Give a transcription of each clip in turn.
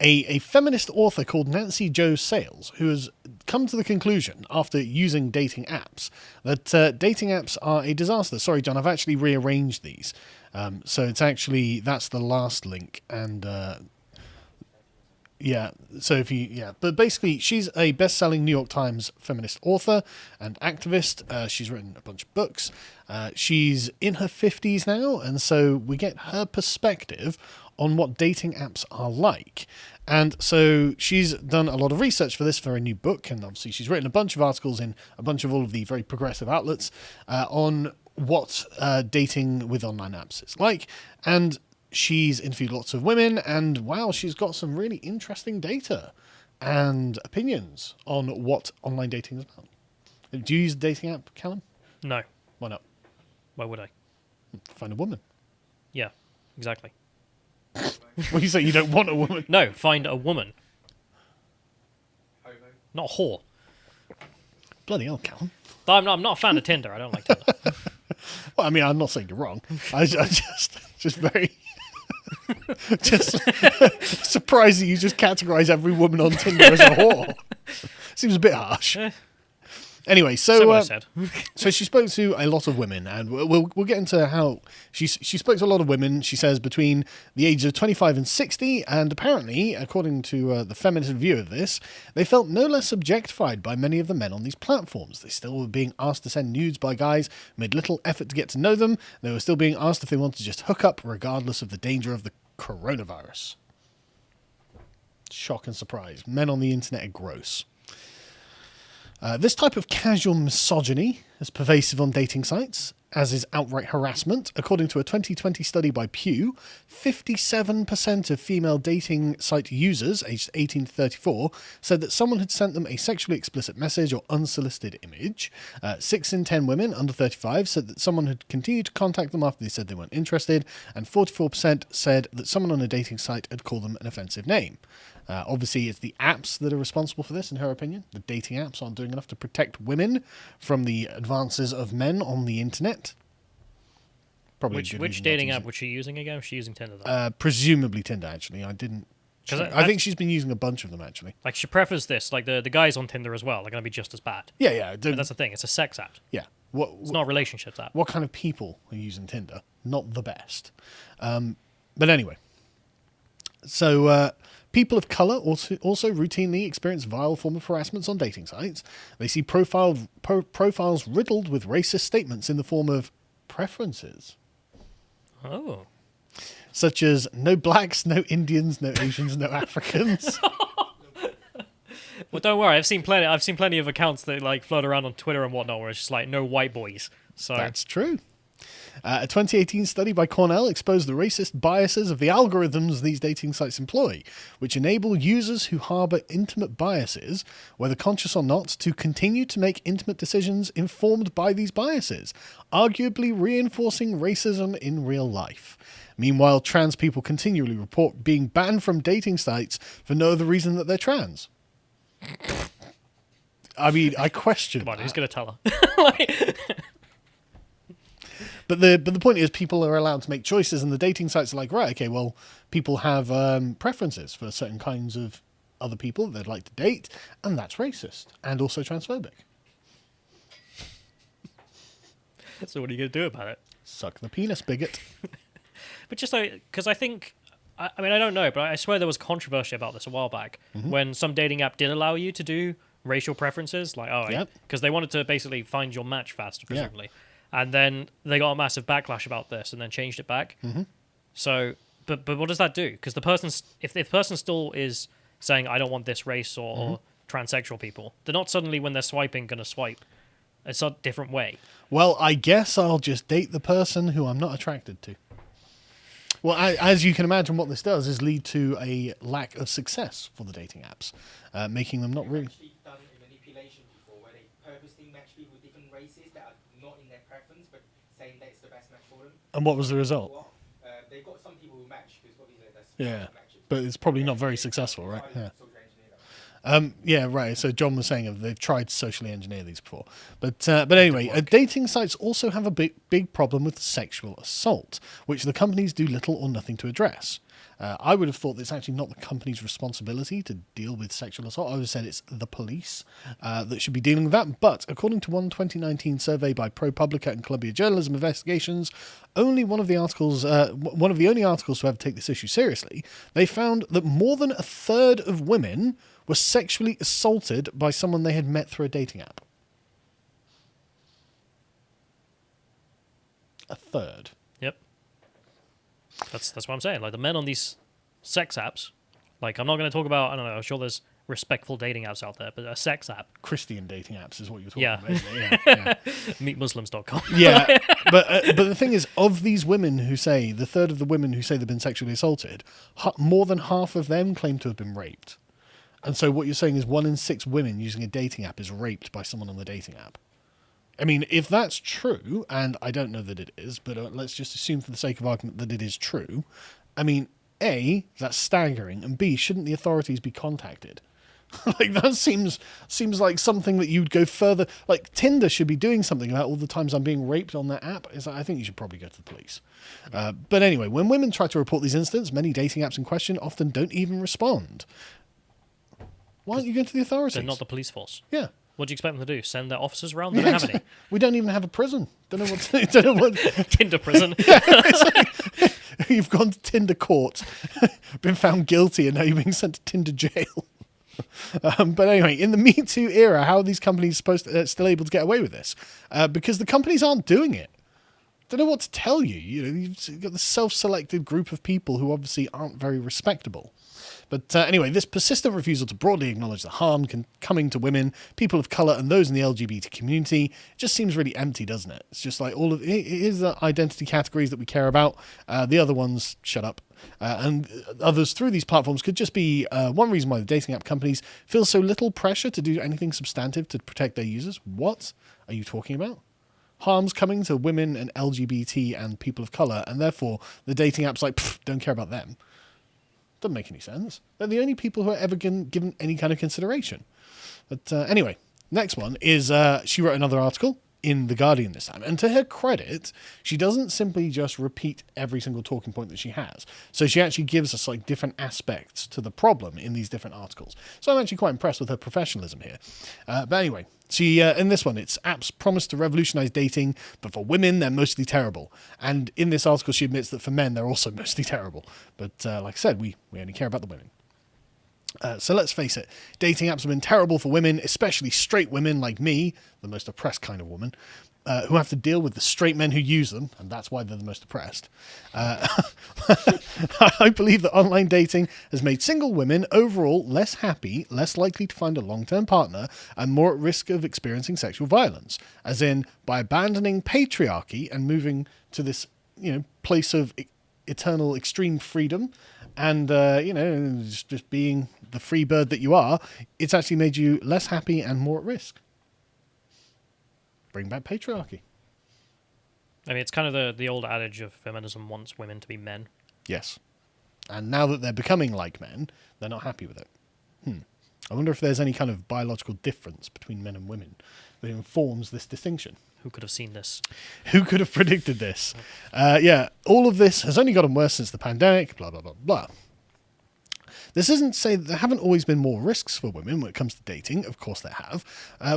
a feminist author called Nancy Jo Sales, who has come to the conclusion after using dating apps that dating apps are a disaster. Sorry, John, I've actually rearranged these. So it's actually, that's the last link. And yeah, so if you, yeah, but basically she's a best-selling New York Times feminist author and activist. She's written a bunch of books. She's in her 50s now, and so we get her perspective on what dating apps are like. And so she's done a lot of research for this for a new book, and obviously she's written a bunch of articles in a bunch of all of the very progressive outlets on what dating with online apps is like. And she's interviewed lots of women, and wow, she's got some really interesting data and opinions on what online dating is about. Do you use a dating app, Callum? No. Why not? Why would I? Find a woman. Yeah, exactly. Well, you say you don't want a woman. No, find a woman. Not a whore. Bloody hell, Callum. I'm not a fan of Tinder. I don't like Tinder. Well, I mean, I'm not saying you're wrong. I just very... just surprised that you just categorize every woman on Tinder as a whore. Seems a bit harsh. Anyway, so she spoke to a lot of women, and we'll get into how she spoke to a lot of women. She says between the ages of 25 and 60, and apparently, according to the feminist view of this, they felt no less objectified by many of the men on these platforms. They still were being asked to send nudes by guys who made little effort to get to know them. They were still being asked if they wanted to just hook up, regardless of the danger of the coronavirus. Shock and surprise. Men on the internet are gross. This type of casual misogyny is pervasive on dating sites, as is outright harassment. According to a 2020 study by Pew, 57% of female dating site users aged 18 to 34 said that someone had sent them a sexually explicit message or unsolicited image. 6 in 10 women under 35 said that someone had continued to contact them after they said they weren't interested, and 44% said that someone on a dating site had called them an offensive name. Obviously, it's the apps that are responsible for this, in her opinion. The dating apps aren't doing enough to protect women from the advances of men on the internet. Probably which dating app was she using again? Was she using Tinder, though? Presumably Tinder, actually. I didn't... I think she's been using a bunch of them, actually. Like, she prefers this. Like, the guys on Tinder as well are going to be just as bad. Yeah. But that's the thing. It's a sex app. Yeah. It's not a relationships app. What kind of people are using Tinder? Not the best. But anyway. So... people of colour also routinely experience vile form of harassments on dating sites. They see profiles riddled with racist statements in the form of preferences. Oh. Such as no blacks, no Indians, no Asians, no Africans. Well, don't worry. I've seen plenty of accounts that like float around on Twitter and whatnot where it's just like no white boys. So that's true. A 2018 study by Cornell exposed the racist biases of the algorithms these dating sites employ, which enable users who harbour intimate biases, whether conscious or not, to continue to make intimate decisions informed by these biases, arguably reinforcing racism in real life. Meanwhile, trans people continually report being banned from dating sites for no other reason that they're trans. I mean, I question. Come on, who's going to tell her? But the point is, people are allowed to make choices, and the dating sites are like, right, okay, well, people have preferences for certain kinds of other people that they'd like to date, and that's racist and also transphobic. So what are you going to do about it? Suck the penis, bigot. But just because I think, I mean, I don't know, but I swear there was controversy about this a while back when some dating app did allow you to do racial preferences, like, because they wanted to basically find your match faster, presumably. Yeah. And then they got a massive backlash about this and then changed it back. Mm-hmm. So, but what does that do? Because if the person still is saying, I don't want this race or transsexual people, they're not suddenly, when they're swiping, going to swipe. It's a different way. Well, I guess I'll just date the person who I'm not attracted to. Well, as you can imagine, what this does is lead to a lack of success for the dating apps, making them not really... done a manipulation before where they purposely match people with different races that are not in their preference, but saying that it's the best match for them. And what was the result? They've got some people who match because obviously that's matches. But it's probably not very successful, right? Yeah, right. So John was saying they've tried to socially engineer these before, but anyway, dating sites also have a big problem with sexual assault, which the companies do little or nothing to address. I would have thought that it's actually not the company's responsibility to deal with sexual assault. I would have said it's the police that should be dealing with that. But according to one 2019 survey by ProPublica and Columbia Journalism Investigations, only one of the only articles to ever take this issue seriously, they found that more than a third of women were sexually assaulted by someone they had met through a dating app. A third. Yep. That's what I'm saying. Like the men on these sex apps, like I'm not going to talk about, I don't know, I'm sure there's respectful dating apps out there, but a sex app. Christian dating apps is what you're talking Yeah. about. Isn't it? Yeah. Meetmuslims.com. Yeah, but the thing is, of these women who say, the third of the women who say they've been sexually assaulted, more than half of them claim to have been raped. And so what you're saying is 1 in 6 women using a dating app is raped by someone on the dating app. I mean, if that's true, and I don't know that it is, but let's just assume for the sake of argument that it is true, I mean, A, that's staggering, and B, shouldn't the authorities be contacted? Like, that seems like something that you'd go further. Like, Tinder should be doing something about all the times I'm being raped on that app. I think you should probably go to the police. But anyway, when women try to report these incidents, many dating apps in question often don't even respond. Why aren't you going to the authorities? They're not the police force. Yeah. What do you expect them to do? Send their officers around? They don't have any. We don't even have a prison. Don't know what. Tinder prison. You've gone to Tinder court, been found guilty, and now you're being sent to Tinder jail. But anyway, in the Me Too era, how are these companies still able to get away with this? Because the companies aren't doing it. Don't know what to tell you. You've got the self-selected group of people who obviously aren't very respectable. But anyway, this persistent refusal to broadly acknowledge the harm coming to women, people of colour, and those in the LGBT community, it just seems really empty, doesn't it? It's just like here's the identity categories that we care about. The other ones, shut up. And others through these platforms could just be one reason why the dating app companies feel so little pressure to do anything substantive to protect their users. What are you talking about? Harm's coming to women and LGBT and people of colour, and therefore the dating apps don't care about them. Doesn't make any sense. They're the only people who are ever given any kind of consideration. But anyway, next one is she wrote another article in The Guardian this time. And to her credit, she doesn't simply just repeat every single talking point that she has. So she actually gives us like different aspects to the problem in these different articles. So I'm actually quite impressed with her professionalism here. But anyway, she in this one, it's apps promise to revolutionize dating, but for women, they're mostly terrible. And in this article, she admits that for men, they're also mostly terrible. But like I said, we only care about the women. So let's face it, dating apps have been terrible for women, especially straight women like me, the most oppressed kind of woman, who have to deal with the straight men who use them, and that's why they're the most oppressed. I believe that online dating has made single women overall less happy, less likely to find a long-term partner, and more at risk of experiencing sexual violence. As in, by abandoning patriarchy and moving to this, place of eternal extreme freedom, and just being the free bird that you are, it's actually made you less happy and more at risk. Bring back patriarchy. I mean, it's kind of the old adage of feminism wants women to be men. Yes. And now that they're becoming like men, they're not happy with it. I wonder if there's any kind of biological difference between men and women that informs this distinction. Who could have seen this? Who could have predicted this? All of this has only gotten worse since the pandemic, blah, blah, blah, blah. This isn't to say that there haven't always been more risks for women when it comes to dating. Of course there have,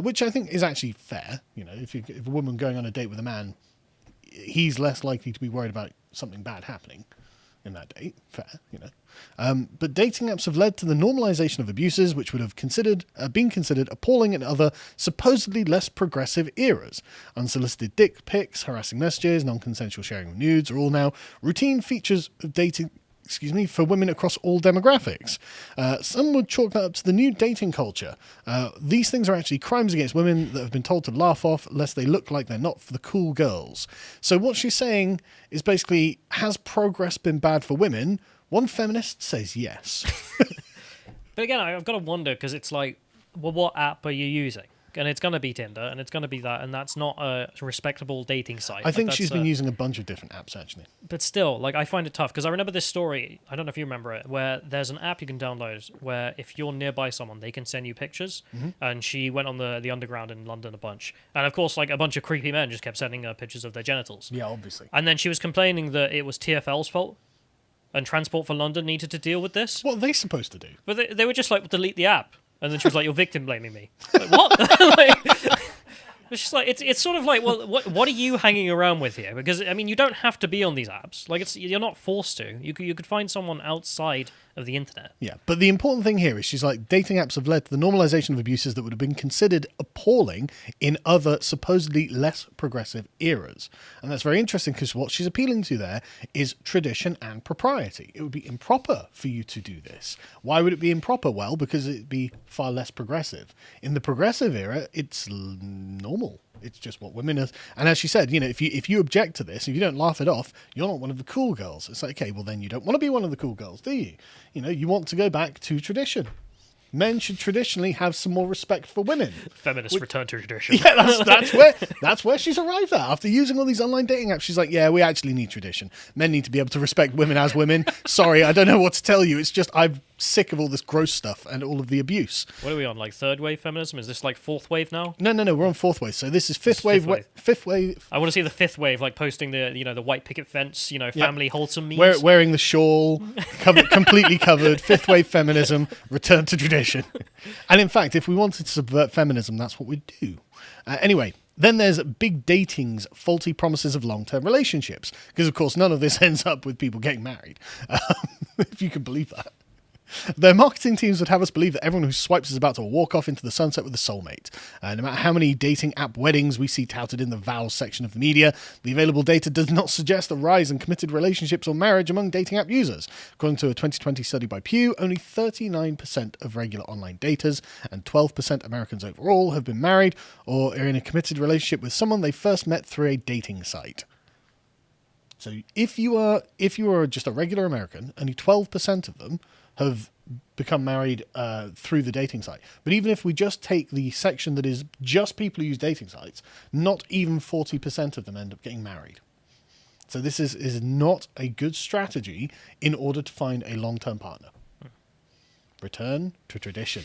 which I think is actually fair. If a woman going on a date with a man, he's less likely to be worried about something bad happening in that date. Fair, But dating apps have led to the normalization of abuses, which would have been considered appalling in other supposedly less progressive eras. Unsolicited dick pics, harassing messages, non-consensual sharing of nudes are all now routine features of dating. For women across all demographics. Some would chalk that up to the new dating culture. These things are actually crimes against women that have been told to laugh off lest they look like they're not for the cool girls. So what she's saying is basically, has progress been bad for women? One feminist says yes. But again, I've got to wonder, because it's like, well, what app are you using? And it's going to be Tinder, and it's going to be that, and that's not a respectable dating site. I think she's been using a bunch of different apps, actually. But still, I find it tough, because I remember this story, I don't know if you remember it, where there's an app you can download where if you're nearby someone, they can send you pictures, and she went on the underground in London a bunch. And of course, a bunch of creepy men just kept sending her pictures of their genitals. Yeah, obviously. And then she was complaining that it was TfL's fault. and Transport for London needed to deal with this. What are they supposed to do? But they were just like, delete the app. And then she was like, you're victim blaming me. Like, what? Like, it's just like, it's sort of like, well, what are you hanging around with here? Because, I mean, you don't have to be on these apps. Like, you're not forced to. You could find someone outside of the internet. Yeah, but the important thing here is she's like, dating apps have led to the normalization of abuses that would have been considered appalling in other supposedly less progressive eras. And that's very interesting because what she's appealing to there is tradition and propriety. It would be improper for you to do this. Why would it be improper? Well, because it'd be far less progressive. In the progressive era, it's normal. It's just what women are. And as she said, you know, if you object to this, if you don't laugh it off, you're not one of the cool girls. It's like, okay, well then you don't want to be one of the cool girls, do you? You know, you want to go back to tradition. Men should traditionally have some more respect for women. Feminist return to tradition. Yeah, that's where she's arrived at. After using all these online dating apps, she's like, yeah, we actually need tradition. Men need to be able to respect women as women. Sorry, I don't know what to tell you. It's just I'm sick of all this gross stuff and all of the abuse. What are we on? Like third wave feminism? Is this like fourth wave now? No, we're on fourth wave. So this is fifth wave. Fifth wave. I want to see the fifth wave, like posting the white picket fence, family wholesome memes. Wearing the shawl, completely covered. Fifth wave feminism, return to tradition. And in fact, if we wanted to subvert feminism, that's what we'd do. Anyway, then there's big dating's faulty promises of long-term relationships. Because, of course, none of this ends up with people getting married. If you can believe that. Their marketing teams would have us believe that everyone who swipes is about to walk off into the sunset with a soulmate. No matter how many dating app weddings we see touted in the vows section of the media, the available data does not suggest a rise in committed relationships or marriage among dating app users. According to a 2020 study by Pew, only 39% of regular online daters and 12% Americans overall have been married or are in a committed relationship with someone they first met through a dating site. So if you are just a regular American, only 12% of them have become married through the dating site. But even if we just take the section that is just people who use dating sites, not even 40% of them end up getting married. So this is not a good strategy in order to find a long-term partner. Return to tradition.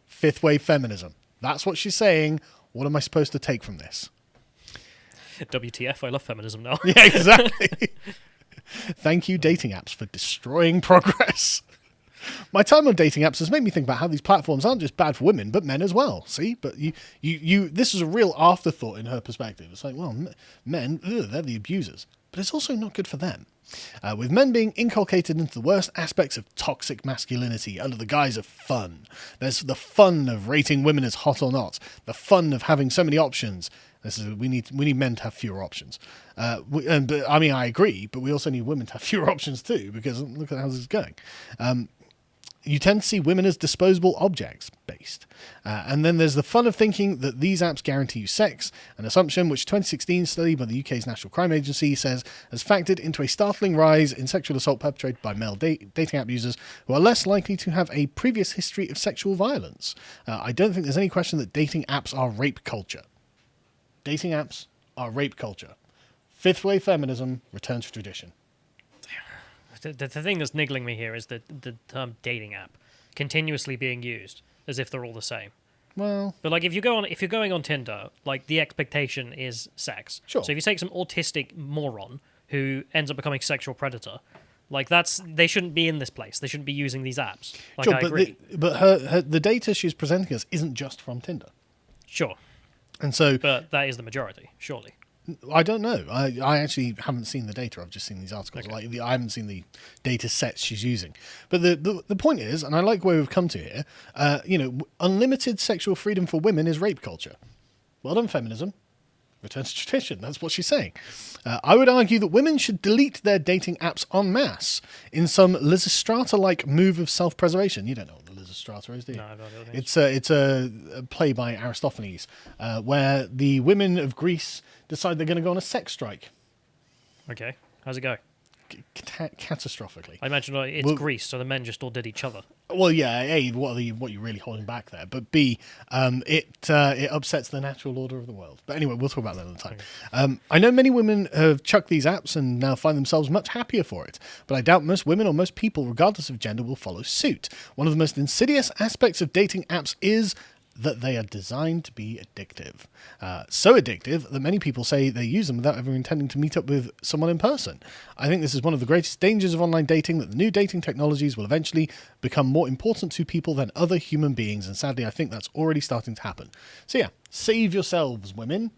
Fifth wave feminism. That's what she's saying. What am I supposed to take from this? WTF, I love feminism now. Yeah, exactly. Thank you, dating apps, for destroying progress. My time on dating apps has made me think about how these platforms aren't just bad for women, but men as well. See, but you this is a real afterthought in her perspective. It's like, well, men, they're the abusers, but it's also not good for them. With men being inculcated into the worst aspects of toxic masculinity under the guise of fun. There's the fun of rating women as hot or not, the fun of having so many options. We need men to have fewer options. But I mean, I agree, but we also need women to have fewer options too, because look at how this is going. You tend to see women as disposable objects based. And then there's the fun of thinking that these apps guarantee you sex, an assumption which a 2016 study by the UK's National Crime Agency says has factored into a startling rise in sexual assault perpetrated by male dating app users who are less likely to have a previous history of sexual violence. I don't think there's any question that dating apps are rape culture. Dating apps are rape culture. Fifth wave feminism, return to tradition. The thing that's niggling me here is the term dating app continuously being used as if they're all the same. Well, but like if you're going on Tinder, like the expectation is sex. Sure. So if you take some autistic moron who ends up becoming sexual predator, like they shouldn't be in this place. They shouldn't be using these apps. Like, sure, I agree. But the data she's presenting us isn't just from Tinder. Sure. And so, but that is the majority, surely. I don't know. I actually haven't seen the data. I've just seen these articles. Okay. I haven't seen the data sets she's using. But the point is, and I like where we've come to here, unlimited sexual freedom for women is rape culture. Well done, feminism. Return to tradition. That's what she's saying. I would argue that women should delete their dating apps en masse in some Lysistrata-like move of self-preservation. You don't know what the Lysistrata is, do you? No, I don't think It's a play by Aristophanes where the women of Greece decide they're going to go on a sex strike. Okay. How's it go? Catastrophically. I imagine it's Greece, so the men just all did each other. Well, yeah. A, what are you really holding back there? But B, it upsets the natural order of the world. But anyway, we'll talk about that another time. Okay. I know many women have chucked these apps and now find themselves much happier for it. But I doubt most women or most people, regardless of gender, will follow suit. One of the most insidious aspects of dating apps is that they are designed to be addictive. So addictive that many people say they use them without ever intending to meet up with someone in person. I think this is one of the greatest dangers of online dating, that the new dating technologies will eventually become more important to people than other human beings, and sadly I think that's already starting to happen. So yeah, save yourselves, women.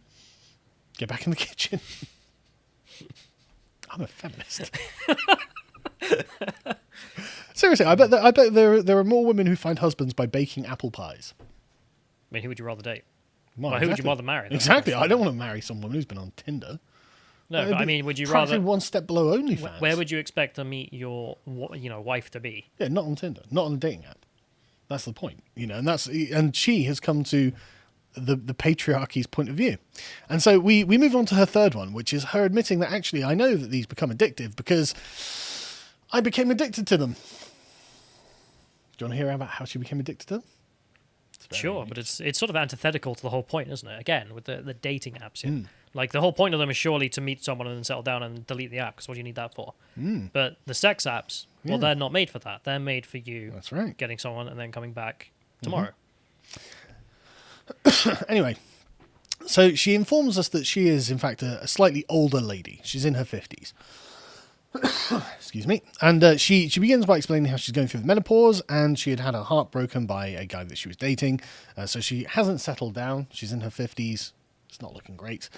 Get back in the kitchen. I'm a feminist. Seriously, I bet there are more women who find husbands by baking apple pies. I mean, who would you rather date? Well, Who would you rather marry? Exactly. I don't want to marry some woman who's been on Tinder. No, but I mean, would you practically rather? one step below OnlyFans? Where would you expect to meet your, wife to be? Yeah, not on Tinder, not on a dating app. That's the point, and she has come to the patriarchy's point of view. And so we move on to her third one, which is her admitting that actually I know that these become addictive because I became addicted to them. Do you want to hear about how she became addicted to them? Sure, but it's sort of antithetical to the whole point, isn't it? Again, with the dating apps. Yeah? Like, the whole point of them is surely to meet someone and then settle down and delete the app, because what do you need that for? But the sex apps, well, they're not made for that. They're made for you That's right. getting someone and then coming back tomorrow. Anyway, so she informs us that she is, in fact, a slightly older lady. She's in her 50s. Excuse me. And she begins by explaining how she's going through the menopause, and she had her heart broken by a guy that she was dating. So she hasn't settled down. She's in her 50s. It's not looking great.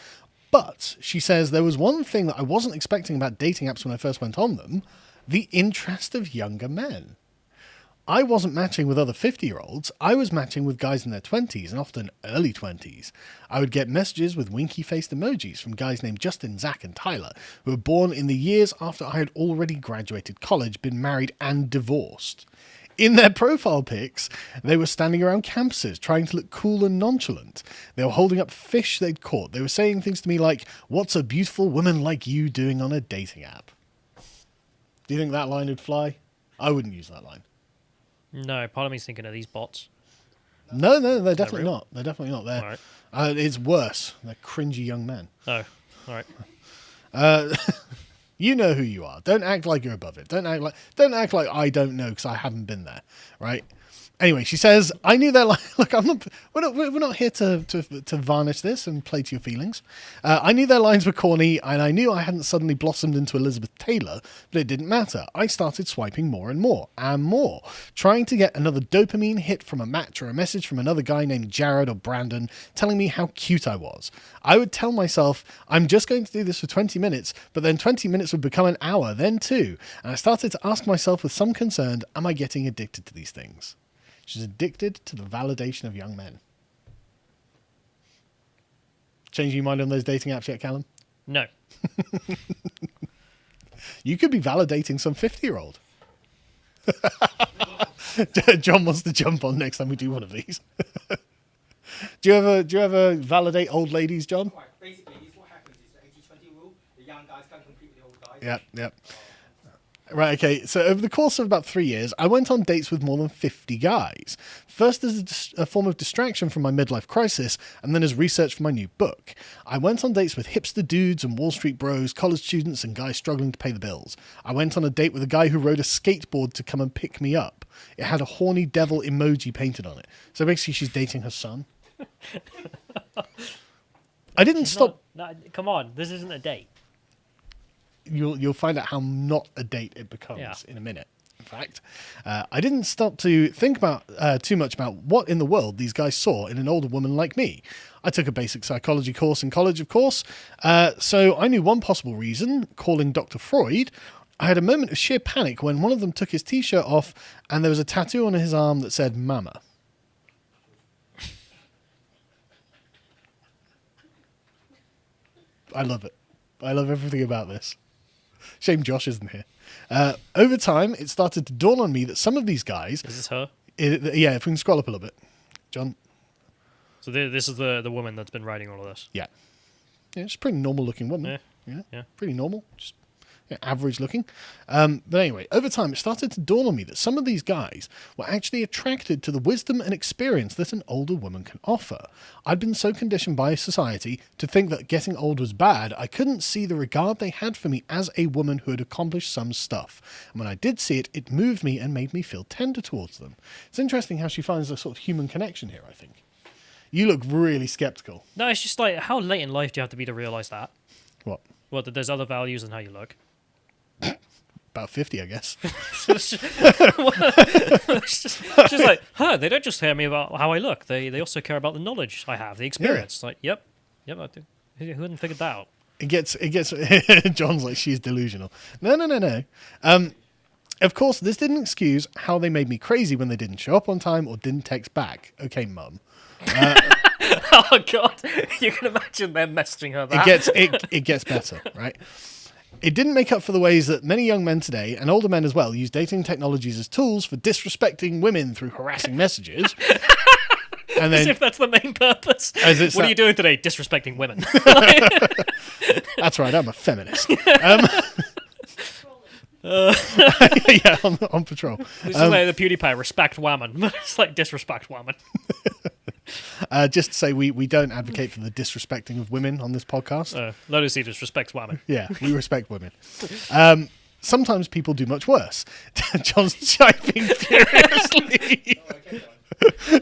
But she says there was one thing that I wasn't expecting about dating apps when I first went on them: the interest of younger men. I wasn't matching with other 50-year-olds. I was matching with guys in their 20s and often early 20s. I would get messages with winky-faced emojis from guys named Justin, Zach, and Tyler, who were born in the years after I had already graduated college, been married, and divorced. In their profile pics, they were standing around campuses trying to look cool and nonchalant. They were holding up fish they'd caught. They were saying things to me like, "What's a beautiful woman like you doing on a dating app?" Do you think that line would fly? I wouldn't use that line. No, part of me's thinking of these bots. No, they're definitely real? not. They're definitely not there. All right. It's worse. They're cringy young men. Oh, all right. You know who you are. Don't act like you're above it. Don't act like I don't know because I haven't been there, right? Anyway, she says, I knew their line. Look, we're not here to varnish this and play to your feelings. I knew their lines were corny, and I knew I hadn't suddenly blossomed into Elizabeth Taylor, but it didn't matter. I started swiping more and more, trying to get another dopamine hit from a match or a message from another guy named Jared or Brandon telling me how cute I was. I would tell myself, I'm just going to do this for 20 minutes, but then 20 minutes would become an hour, then 2. And I started to ask myself with some concern, am I getting addicted to these things? She's addicted to the validation of young men. Changing your mind on those dating apps yet, Callum? No. You could be validating some 50-year-old. John wants to jump on next time we do one of these. Do you ever validate old ladies, John? Right, basically, this is what happens is the 80-20 rule. The young guys can't compete with the old guys. Yep. Right, okay. So over the course of about 3 years, I went on dates with more than 50 guys. First as a form of distraction from my midlife crisis, and then as research for my new book. I went on dates with hipster dudes and Wall Street bros, college students, and guys struggling to pay the bills. I went on a date with a guy who rode a skateboard to come and pick me up. It had a horny devil emoji painted on it. So basically she's dating her son. I didn't stop... Come on, this isn't a date. You'll find out how not a date it becomes in a minute. In fact, I didn't stop to think about too much about what in the world these guys saw in an older woman like me. I took a basic psychology course in college, of course, so I knew one possible reason, calling Dr. Freud. I had a moment of sheer panic when one of them took his t-shirt off and there was a tattoo on his arm that said "Mama." I love it. I love everything about this. Shame Josh isn't here. Over time, it started to dawn on me that some of these guys... Is this her? Yeah, if we can scroll up a little bit. John? So this is the woman that's been writing all of this? Yeah. Yeah, she's a pretty normal looking woman. Yeah. Pretty normal. Just average looking. But anyway, over time, it started to dawn on me that some of these guys were actually attracted to the wisdom and experience that an older woman can offer. I'd been so conditioned by society to think that getting old was bad, I couldn't see the regard they had for me as a woman who had accomplished some stuff. And when I did see it, it moved me and made me feel tender towards them. It's interesting how she finds a sort of human connection here, I think. You look really skeptical. No, it's just like, how late in life do you have to be to realise that? What? Well, that there's other values than how you look. About 50, I guess. It's just like, they don't just care me about how I look. They also care about the knowledge I have, the experience. Like, yep, I do. Who hadn't figured that out? It gets. John's like, she's delusional. No. Of course, this didn't excuse how they made me crazy when they didn't show up on time or didn't text back. Okay, mum. Oh God, you can imagine them messaging her that. It gets better, right? It didn't make up for the ways that many young men today, and older men as well, use dating technologies as tools for disrespecting women through harassing messages. And then, as if that's the main purpose. What are you doing today? Disrespecting women. That's right, I'm a feminist. Yeah, on patrol. This is like the PewDiePie, respect women. It's like disrespect women. Just to say, we don't advocate for the disrespecting of women on this podcast. Lotus just respects women. Yeah, we respect women. Sometimes people do much worse. John's chiming furiously.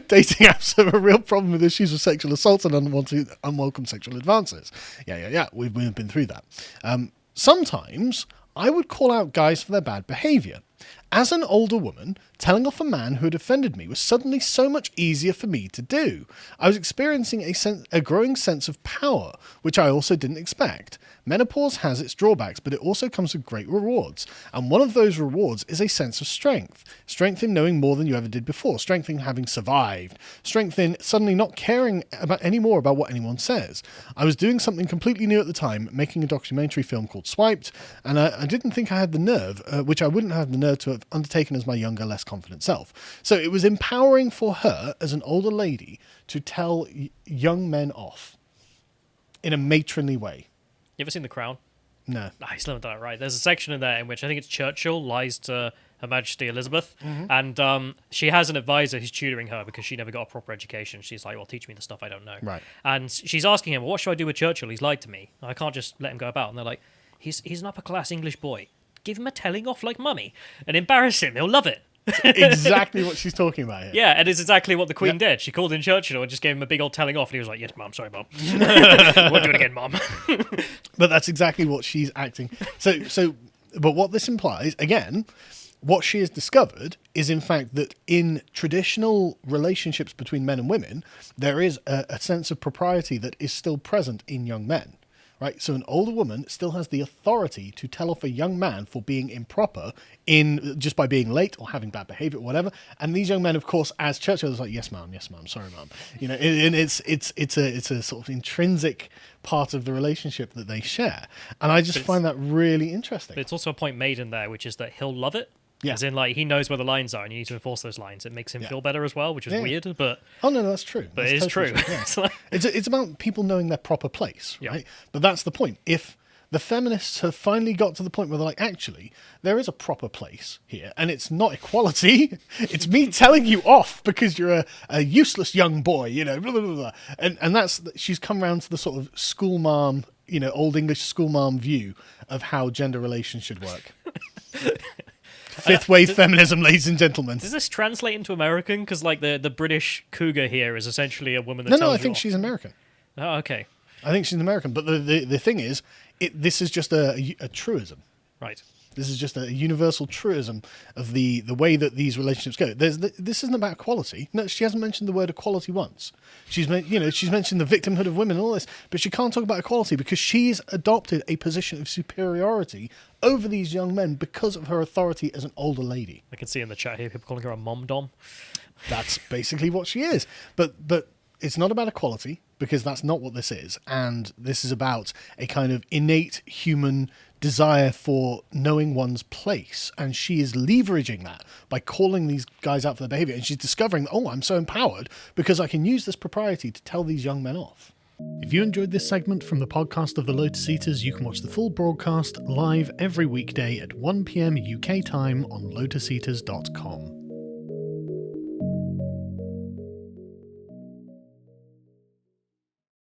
Dating apps have a real problem with issues of sexual assault and unwelcome sexual advances. Yeah. We've been through that. Sometimes I would call out guys for their bad behaviour. As an older woman, telling off a man who had offended me was suddenly so much easier for me to do. I was experiencing a growing sense of power, which I also didn't expect. Menopause has its drawbacks, but it also comes with great rewards. And one of those rewards is a sense of strength. Strength in knowing more than you ever did before. Strength in having survived. Strength in suddenly not caring anymore about what anyone says. I was doing something completely new at the time, making a documentary film called Swiped, and I didn't think I had the nerve, which I wouldn't have the nerve to have undertaken as my younger, less confident self. So it was empowering for her, as an older lady, to tell young men off in a matronly way. You ever seen The Crown? No. I still haven't done it right. There's a section in there in which I think it's Churchill lies to Her Majesty Elizabeth, and she has an advisor who's tutoring her because she never got a proper education. She's like, well, teach me the stuff I don't know. Right. And she's asking him, well, what should I do with Churchill? He's lied to me. I can't just let him go about. And they're like, he's an upper-class English boy. Give him a telling off like mummy and embarrass him. He'll love it. Exactly what she's talking about here. Yeah, and it's exactly what the Queen did. She called in Churchill and just gave him a big old telling off, and he was like, yes, Mum, sorry, Mum. Won't do it again, Mum. But that's exactly what she's acting. But what this implies, again, what she has discovered is, in fact, that in traditional relationships between men and women, there is a sense of propriety that is still present in young men. Right, so an older woman still has the authority to tell off a young man for being improper just by being late or having bad behaviour or whatever. And these young men, of course, as Churchill is like, yes, ma'am, sorry, ma'am. You know, and it's a sort of intrinsic part of the relationship that they share. And I just find that really interesting. But it's also a point made in there, which is that he'll love it. Yeah. As in, like, he knows where the lines are and you need to enforce those lines. It makes him feel better as well, which is weird, but... Oh, no, that's true. But That's it is totally true. Yeah. It's about people knowing their proper place, right? But that's the point. If the feminists have finally got to the point where they're like, actually, there is a proper place here, and it's not equality. It's me telling you off because you're a useless young boy, you know, blah, blah, blah, blah. And that's... She's come around to the sort of school mom, you know, old English school mom view of how gender relations should work. Fifth wave feminism, ladies and gentlemen. Does this translate into American? Because, like, the British cougar here is essentially a woman that No, I think she's American. Oh, okay. I think she's American. But the thing is, this is just a truism. Right. This is just a universal truism of the way that these relationships go. This isn't about equality. No, she hasn't mentioned the word equality once. She's mentioned the victimhood of women and all this, but she can't talk about equality because she's adopted a position of superiority over these young men because of her authority as an older lady. I can see in the chat here people calling her a mom dom. That's basically what she is. But it's not about equality because that's not what this is. And this is about a kind of innate human desire for knowing one's place. And she is leveraging that by calling these guys out for their behavior. And she's discovering, oh, I'm so empowered because I can use this propriety to tell these young men off. If you enjoyed this segment from the podcast of the Lotus Eaters, you can watch the full broadcast live every weekday at 1 PM UK time on lotuseaters.com.